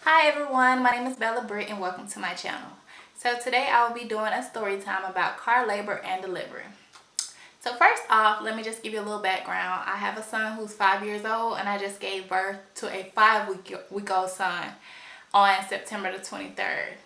Hi everyone, my name is Bella Britt and welcome to my channel. So today I will be doing a story time about car labor and delivery. So first off, let me just give you a little background. I have a son who's 5 years old and I just gave birth to a 5-week-old son on September the 23rd.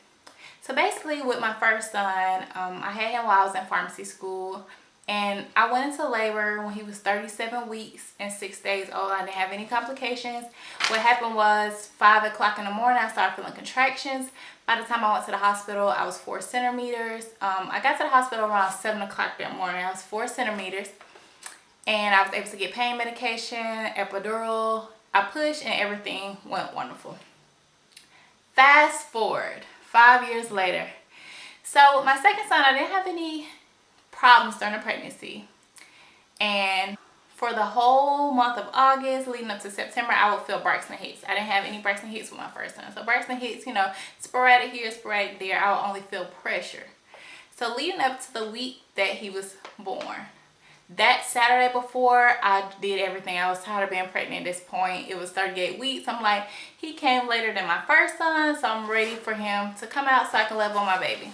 So basically with my first son, I had him while I was in pharmacy school. And I went into labor when he was 37 weeks and 6 days old. I didn't have any complications. What happened was 5 o'clock in the morning, I started feeling contractions. By the time I went to the hospital, I was 4 centimeters. I got to the hospital around 7 o'clock that morning. I was 4 centimeters. And I was able to get pain medication, epidural. I pushed and everything went wonderful. Fast forward 5 years later. So with my second son, I didn't have any problems during the pregnancy, and for the whole month of August leading up to September, I would feel Braxton Hicks. I didn't have any Braxton Hicks with my first son. So Braxton Hicks, sporadic here, sporadic there. I would only feel pressure. So leading up to the week that he was born, that Saturday before, I did everything. I was tired of being pregnant at this point. It was 38 weeks. I'm like, he came later than my first son, so I'm ready for him to come out so I can love on my baby.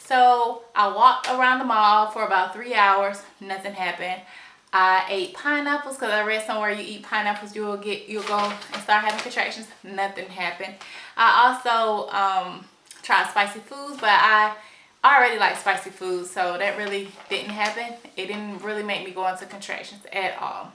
So I walked around the mall for about 3 hours. Nothing happened. I ate pineapples because I read somewhere you eat pineapples, you'll go and start having contractions. Nothing happened. I also tried spicy foods, but I already like spicy foods, so that really didn't happen. It didn't really make me go into contractions at all.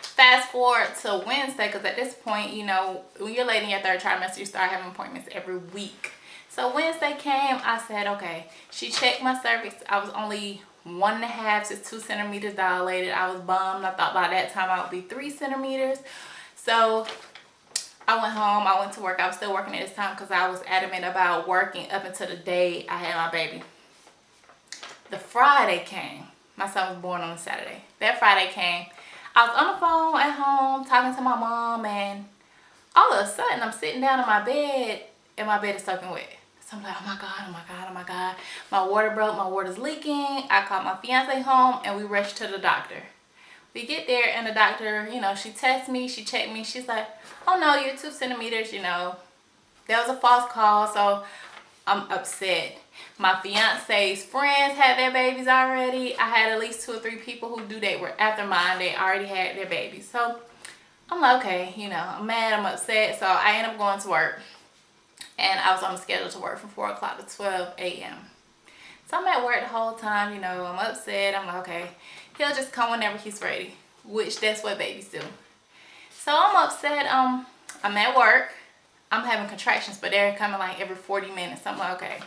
Fast forward to Wednesday, because at this point, when you're late in your third trimester, you start having appointments every week. So Wednesday came, I said, okay. She checked my cervix. I was only 1.5 to 2 centimeters dilated. I was bummed. I thought by that time I would be 3 centimeters. So I went home. I went to work. I was still working at this time because I was adamant about working up until the day I had my baby. The Friday came. My son was born on a Saturday. That Friday came. I was on the phone at home talking to my mom, and all of a sudden I'm sitting down in my bed and my bed is soaking wet. So I'm like, oh my God, oh my God, oh my God. My water broke, my water's leaking. I called my fiance home and we rushed to the doctor. We get there and the doctor, she tests me, she checked me. She's like, oh no, you're 2 centimeters, That was a false call, so I'm upset. My fiance's friends had their babies already. I had at least 2 or 3 people who do that were after mine. They already had their babies. So I'm like, okay, I'm mad, I'm upset. So I end up going to work. And I was on the schedule to work from 4 o'clock to 12 a.m. So I'm at work the whole time, I'm upset. I'm like, okay, he'll just come whenever he's ready, which that's what babies do. So I'm upset. I'm at work. I'm having contractions, but they're coming like every 40 minutes. I'm like, okay,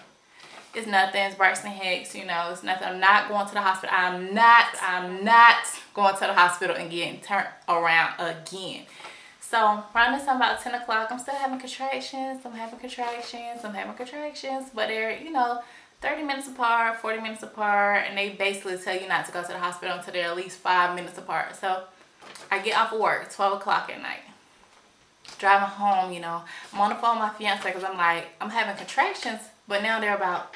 it's nothing. It's Braxton Hicks, it's nothing. I'm not going to the hospital. I'm not going to the hospital and getting turned around again. So around this time, about 10 o'clock, I'm still having contractions. I'm having contractions. But they're, 30 minutes apart, 40 minutes apart. And they basically tell you not to go to the hospital until they're at least 5 minutes apart. So I get off of work, 12 o'clock at night. Driving home, I'm on the phone with my fiance because I'm like, I'm having contractions. But now they're about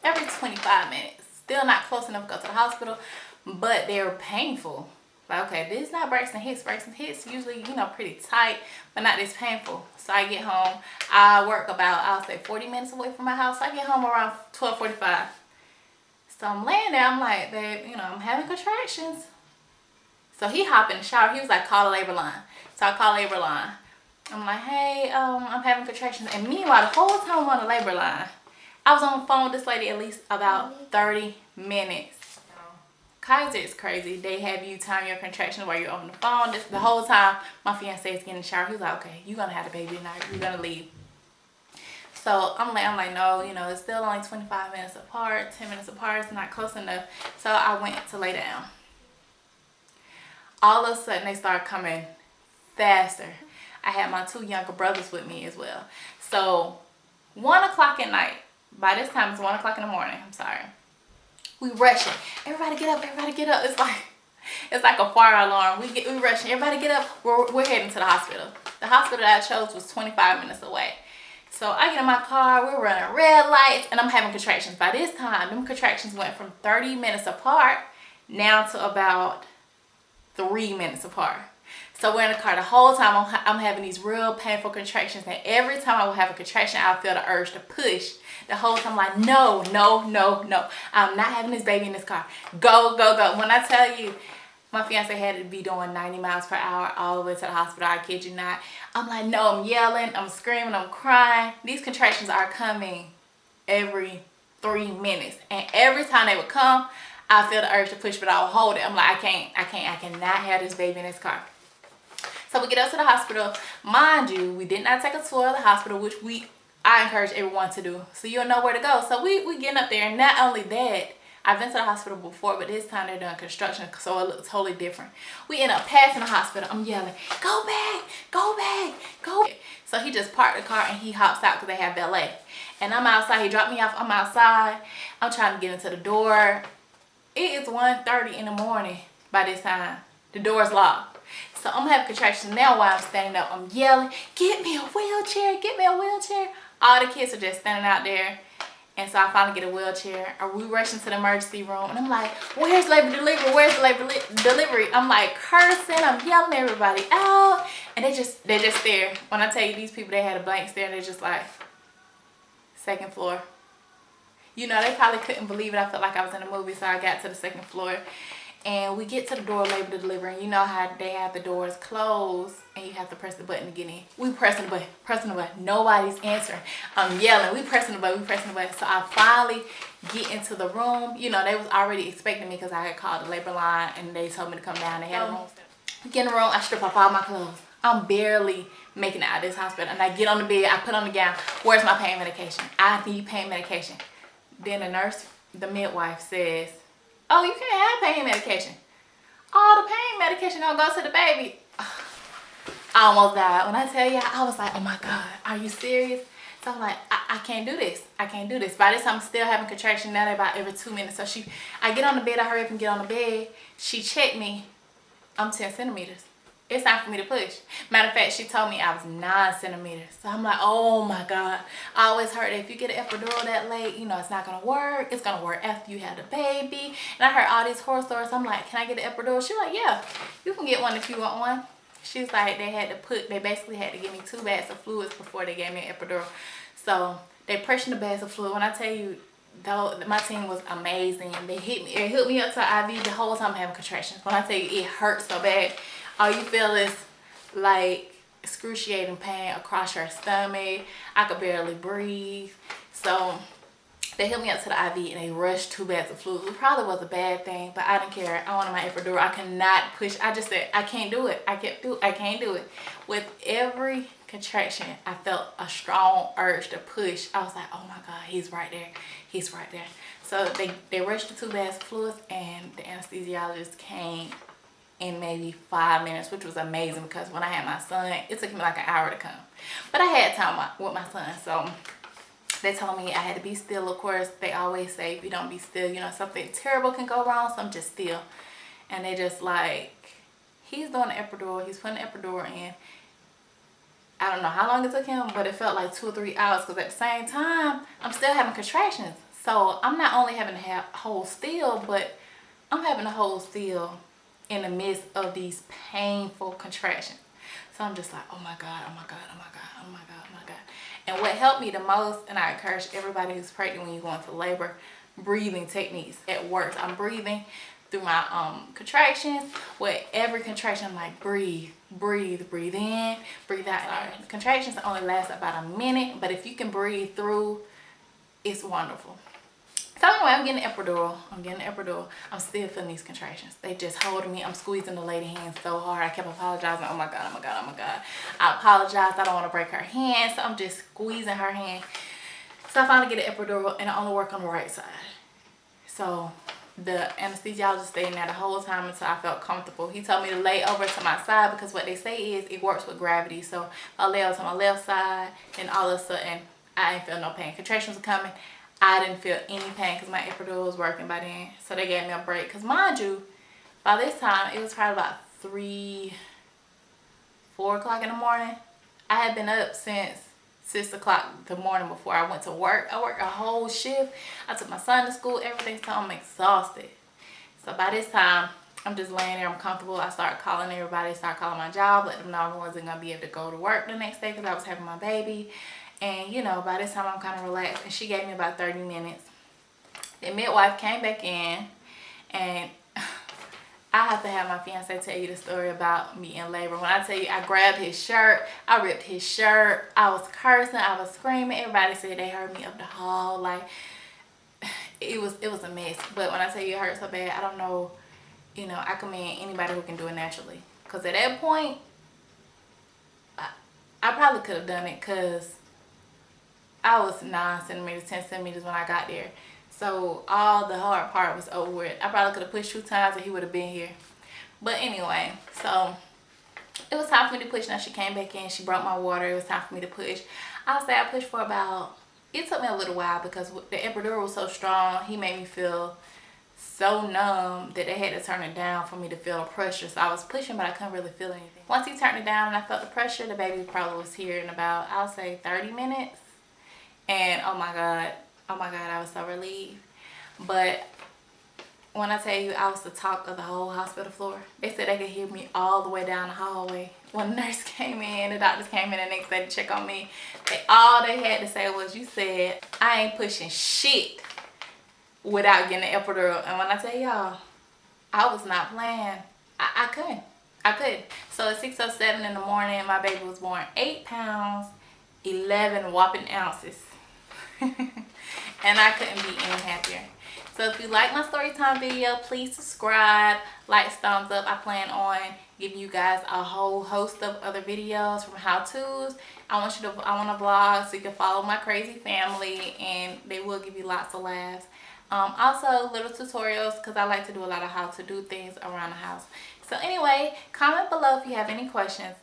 every 25 minutes. Still not close enough to go to the hospital. But they're painful. Like, okay, this is not Braxton Hicks. Braxton Hicks usually, pretty tight, but not this painful. So I get home. I work about, I'll say 40 minutes away from my house. I get home around 12:45. So I'm laying there. I'm like, babe, I'm having contractions. So he hopped in the shower. He was like, call the labor line. So I call labor line. I'm like, hey, I'm having contractions. And meanwhile, the whole time I'm on the labor line, I was on the phone with this lady at least about 30 minutes. Kaiser is crazy. They have you time your contractions while you're on the phone. The whole time, my fiance is getting in the shower. He was like, okay, you're going to have the baby tonight. You're going to leave. So I'm like, no, it's still only 25 minutes apart, 10 minutes apart. It's not close enough. So I went to lay down. All of a sudden, they started coming faster. I had my 2 younger brothers with me as well. So 1 o'clock at night. By this time, it's 1 o'clock in the morning. I'm sorry. We rushing. Everybody get up. Everybody get up. It's like a fire alarm. We rushing. Everybody get up. We're heading to the hospital. The hospital that I chose was 25 minutes away. So I get in my car. We're running red lights, and I'm having contractions. By this time, them contractions went from 30 minutes apart now to about 3 minutes apart. So we're in the car the whole time. I'm having these real painful contractions, and every time I would have a contraction, I feel the urge to push. The whole time, like, no, no, no, no. I'm not having this baby in this car. Go, go, go. When I tell you, my fiance had to be doing 90 miles per hour all the way to the hospital. I kid you not. I'm like, no, I'm yelling, I'm screaming, I'm crying. These contractions are coming every 3 minutes. And every time they would come, I feel the urge to push, but I would hold it. I'm like, I cannot have this baby in this car. So we get up to the hospital. Mind you, we did not take a tour of the hospital, which I encourage everyone to do, so you'll know where to go. So we getting up there, and not only that, I've been to the hospital before, but this time they're doing construction, so it looks totally different. We end up passing the hospital. I'm yelling, go back, go back, go back. So he just parked the car and he hops out because they have valet. And I'm outside. He dropped me off. I'm outside. I'm trying to get into the door. It is 1:30 in the morning by this time. The door's locked. So I'm having contractions now while I'm standing up. I'm yelling, get me a wheelchair, get me a wheelchair. All the kids are just standing out there. And so I finally get a wheelchair. We rush into the emergency room, and I'm like, where's labor delivery? Where's the labor delivery? I'm like cursing, I'm yelling everybody out. And they just stare. When I tell you, these people, they had a blank stare. They're just like, second floor. You know, they probably couldn't believe it. I felt like I was in a movie, so I got to the second floor. And we get to the door, labor delivery, and you know how they have the doors closed and you have to press the button to get in. We pressing the button, nobody's answering. I'm yelling, we pressing the button. So I finally get into the room. You know, they was already expecting me because I had called the labor line and they told me to come down. They had a room. We get in the room, I strip off all my clothes. I'm barely making it out of this hospital. And I get on the bed, I put on the gown. Where's my pain medication? I need pain medication. Then the nurse, the midwife says, oh, you can't have pain medication. All the pain medication don't go to the baby. I almost died. When I tell you, I was like, oh my God, are you serious? So I'm like, I can't do this. I can't do this. By this time, I'm still having contractions. Now they're about every 2 minutes. So I get on the bed, I hurry up and get on the bed. She checked me. I'm 10 centimeters. It's time for me to push. Matter of fact, she told me I was 9 centimeters. So I'm like, oh my God. I always heard that if you get an epidural that late, you know, it's not gonna work. It's gonna work after you have the baby. And I heard all these horror stories. I'm like, can I get an epidural? She's like, yeah, you can get one if you want one. She's like, they basically had to give me 2 bags of fluids before they gave me an epidural. So they pressed the bags of fluid. When I tell you, though, my team was amazing. It hooked me up to IV the whole time I'm having contractions. When I tell you, it hurt so bad. All you feel is like excruciating pain across your stomach. I could barely breathe. So they hooked me up to the IV and they rushed 2 bags of fluid. It probably was a bad thing, but I didn't care. I wanted my epidural. I cannot push. I just said, I can't do it. I can't do it. With every contraction, I felt a strong urge to push. I was like, oh my God, he's right there. He's right there. So they rushed the 2 bags of fluids, and the anesthesiologist came in maybe 5 minutes, which was amazing because when I had my son, it took me like an hour to come. But I had time with my son, so they told me I had to be still. Of course, they always say if you don't be still, you know, something terrible can go wrong, so I'm just still. And they just like, he's doing the epidural, he's putting the epidural in. I don't know how long it took him, but it felt like 2 or 3 hours because at the same time, I'm still having contractions. So I'm not only having to hold still, but I'm having to hold still in the midst of these painful contractions. So I'm just like, oh my God, oh my God, oh my God, oh my God, oh my God. And what helped me the most, and I encourage everybody who's pregnant when you go into labor, breathing techniques. It works. I'm breathing through my contractions. With every contraction, I'm like, breathe, breathe, breathe in, breathe out. And contractions only last about a minute, but if you can breathe through, it's wonderful. So anyway, I'm getting an epidural. I'm still feeling these contractions. They just holding me. I'm squeezing the lady's hand so hard. I kept apologizing. Oh my God, oh my God, oh my God. I apologized. I don't want to break her hand. So I'm just squeezing her hand. So I finally get an epidural, and I only work on the right side. So the anesthesiologist stayed in there the whole time until I felt comfortable. He told me to lay over to my side because what they say is it works with gravity. So I lay over to my left side, and all of a sudden I didn't feel no pain. Contractions were coming. I didn't feel any pain because my epidural was working by then. So they gave me a break. Because mind you, by this time, it was probably about 4 o'clock in the morning. I had been up since 6 o'clock the morning before I went to work. I worked a whole shift. I took my son to school, everything. So I'm exhausted. So by this time, I'm just laying there, I'm comfortable. I start calling everybody, start calling my job, let them know I wasn't gonna be able to go to work the next day because I was having my baby. And you know, by this time I'm kind of relaxed, and she gave me about 30 minutes. The midwife came back in, and I have to have my fiance tell you the story about me in labor. When I tell you, I grabbed his shirt, I ripped his shirt, I was cursing, I was screaming. Everybody said they heard me up the hall. Like, it was a mess. But when I tell you it hurt so bad, I don't know, you know, I commend anybody who can do it naturally. Because at that point, I probably could have done it, because I was 9 centimeters, 10 centimeters when I got there. So all the hard part was over with. I probably could have pushed 2 times and he would have been here. But anyway, so it was time for me to push. Now she came back in, she brought my water. It was time for me to push. I'll say I pushed for about, it took me a little while because the epidural was so strong. He made me feel so numb that they had to turn it down for me to feel the pressure. So I was pushing, but I couldn't really feel anything. Once he turned it down and I felt the pressure, the baby probably was here in about, I'll say 30 minutes. And oh my God, I was so relieved. But when I tell you, I was the talk of the whole hospital floor. They said they could hear me all the way down the hallway. When the nurse came in, the doctors came in the next day to check on me, all they had to say was, you said I ain't pushing shit without getting the epidural. And when I tell y'all, I was not playing. I couldn't. So at 6:07 in the morning, my baby was born, 8 pounds, 11 whopping ounces. And I couldn't be any happier. So if you like my story time video, please subscribe, like, thumbs up. I plan on giving you guys a whole host of other videos from how-tos. I want to vlog so you can follow my crazy family, and they will give you lots of laughs. Also little tutorials, because I like to do a lot of how to do things around the house. So anyway, comment below if you have any questions.